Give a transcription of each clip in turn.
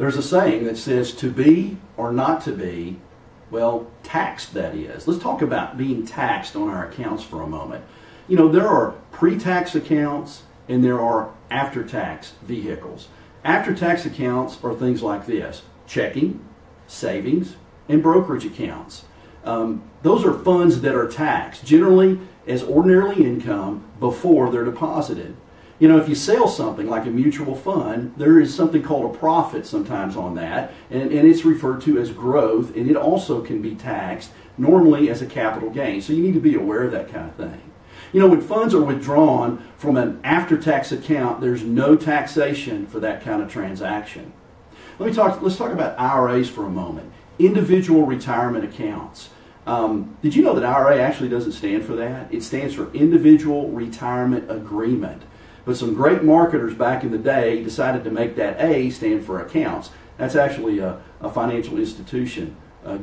There's a saying that says to be or not to be, well, taxed that is. Let's talk about being taxed on our accounts for a moment. You know, there are pre-tax accounts and there are after-tax vehicles. After-tax accounts are things like this: checking, savings, and brokerage accounts. Those are funds that are taxed, generally as ordinarily income before they're deposited. You know, if you sell something like a mutual fund, there is something called a profit sometimes on that, and it's referred to as growth, and it also can be taxed normally as a capital gain. So you need to be aware of that kind of thing. You know, when funds are withdrawn from an after-tax account, there's no taxation for that kind of transaction. Let's talk about IRAs for a moment. Individual retirement accounts. Did you know that IRA actually doesn't stand for that? It stands for Individual Retirement Agreement. But some great marketers back in the day decided to make that A stand for accounts. That's actually a financial institution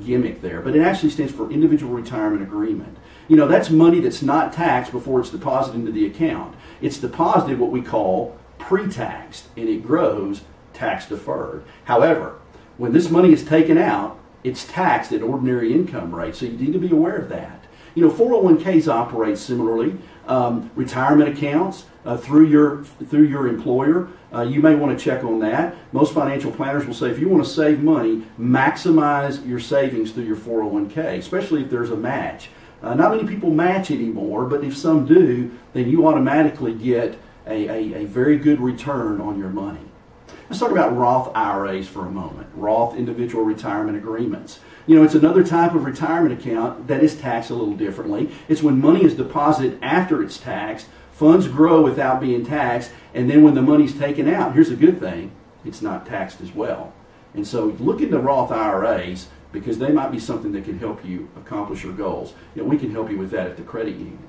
gimmick there. But it actually stands for Individual Retirement Agreement. You know, that's money that's not taxed before it's deposited into the account. It's deposited what we call pre-taxed, and it grows tax deferred. However, when this money is taken out, it's taxed at ordinary income rates, so you need to be aware of that. You know, 401ks operate similarly. Retirement accounts through your employer, you may want to check on that. Most financial planners will say if you want to save money, maximize your savings through your 401k, especially if there's a match. Not many people match anymore, but if some do, then you automatically get a very good return on your money. Let's talk about Roth IRAs for a moment. Roth Individual Retirement Agreements. You know, it's another type of retirement account that is taxed a little differently. It's when money is deposited after it's taxed, funds grow without being taxed, and then when the money's taken out, here's a good thing, it's not taxed as well. And so look into Roth IRAs because they might be something that can help you accomplish your goals. You know, we can help you with that at the credit union.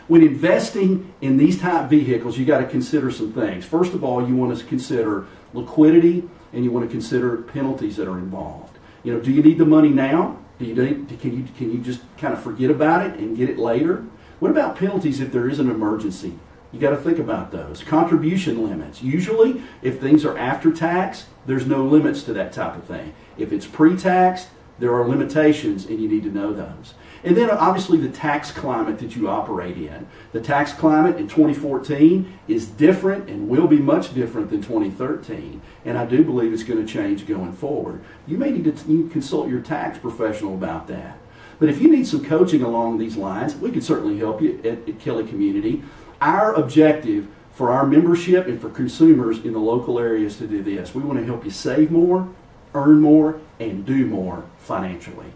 When investing in these type vehicles, you got to consider some things. First of all, you want to consider liquidity, and you want to consider penalties that are involved. You know, do you need the money now? Can you just kind of forget about it and get it later? What about penalties if there is an emergency? You got to think about those. Contribution limits. Usually, if things are after tax, there's no limits to that type of thing. If it's pre-tax, there are limitations, and you need to know those. And then obviously the tax climate that you operate in. The tax climate in 2014 is different and will be much different than 2013. And I do believe it's going to change going forward. You may need to consult your tax professional about that. But if you need some coaching along these lines, we can certainly help you at Kelly Community. Our objective for our membership and for consumers in the local area is to do this. We want to help you save more, earn more, and do more financially.